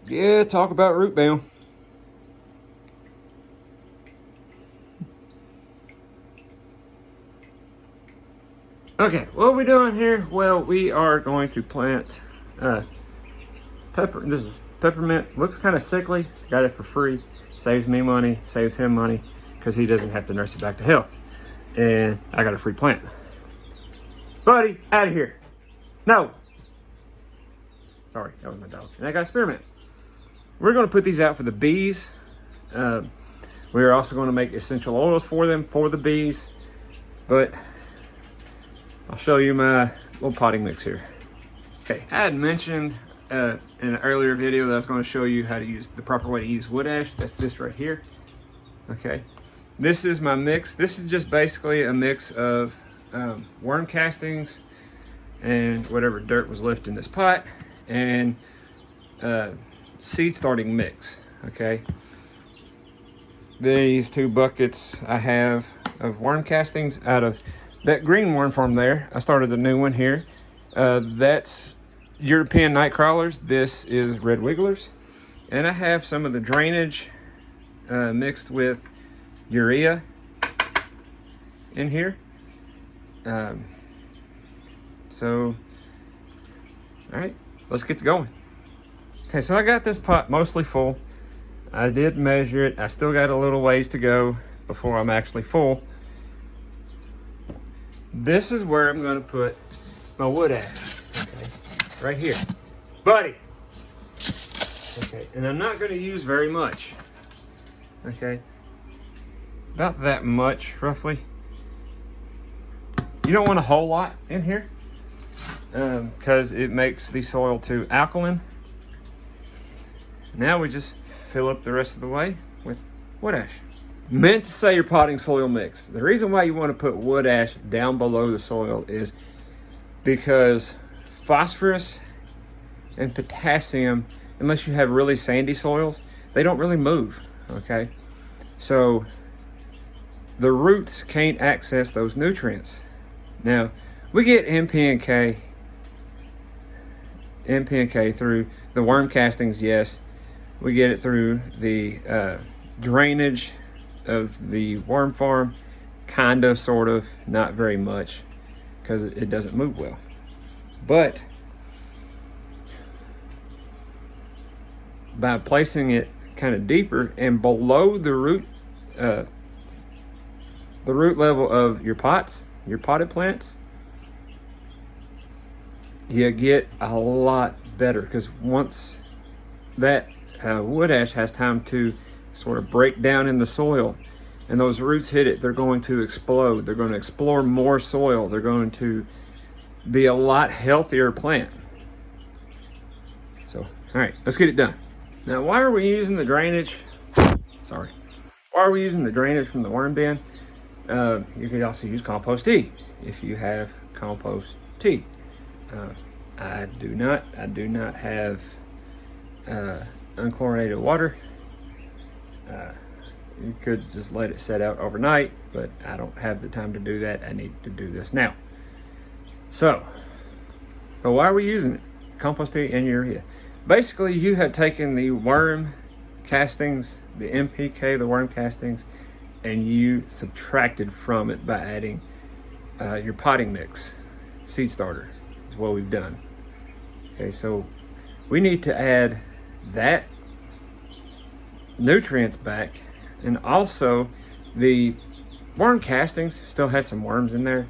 Yeah, talk about root bound. Okay, what are we doing here? Well, we are going to plant this is peppermint. Looks kind of sickly. Got it for free. Saves me money, saves him money, because he doesn't have to nurse it back to health. And I got a free plant. Buddy, out of here. No. Sorry, that was my dog. And I got spearmint. We're going to put these out for the bees. We're also going to make essential oils for them, for the bees. But I'll show you my little potting mix here. Okay, I had mentioned in an earlier video that I was going to show you how to use the proper way to use wood ash. That's this right here. Okay, this is my mix. This is just basically a mix of worm castings and whatever dirt was left in this pot, and seed starting mix. Okay, these 2 buckets I have of worm castings out of that green worm farm there. I started a new one here. That's European night crawlers. This is red wigglers. And I have some of the drainage mixed with urea in here. So, all right, let's get to going. Okay, so I got this pot mostly full. I did measure it. I still got a little ways to go before I'm actually full. This is where I'm going to put my wood ash. Okay, right here, buddy. Okay, and I'm not going to use very much. Okay, about that much roughly. You don't want a whole lot in here because it makes the soil too alkaline. Now we just fill up the rest of the way with wood ash. Meant to say your potting soil mix. The reason why you want to put wood ash down below the soil is because phosphorus and potassium, unless you have really sandy soils, they don't really move, okay? So the roots can't access those nutrients. Now, we get NP and K through the worm castings, yes. We get it through the drainage of the worm farm, kind of, sort of, not very much, because it doesn't move well. But by placing it kind of deeper and below the root level of your pots, your potted plants, you get a lot better, because once that wood ash has time to sort of break down in the soil and those roots hit it, they're going to explode. They're going to explore more soil. They're going to be a lot healthier plant. So, all right, let's get it done. Now, why are we using the drainage? Sorry. Why are we using the drainage from the worm bin? You could also use compost tea if you have compost tea. I do not have unchlorinated water. You could just let it set out overnight, but I don't have the time to do that. I need to do this now. So, but why are we using it? Compost tea and urea. Basically, you have taken the worm castings, the NPK, the worm castings, and you subtracted from it by adding your potting mix, seed starter, is what we've done. Okay, so we need to add that nutrients back, and also the worm castings still had some worms in there,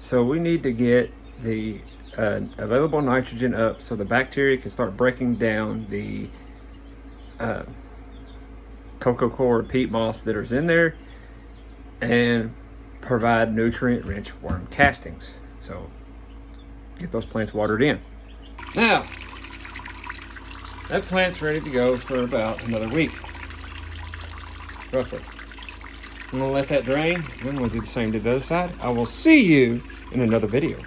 so we need to get the available nitrogen up so the bacteria can start breaking down the cocoa coir peat moss that is in there and provide nutrient-rich worm castings. So get those plants watered in. Now, that plant's ready to go for about another week, roughly. I'm gonna let that drain, then we'll do the same to the other side. I will see you in another video.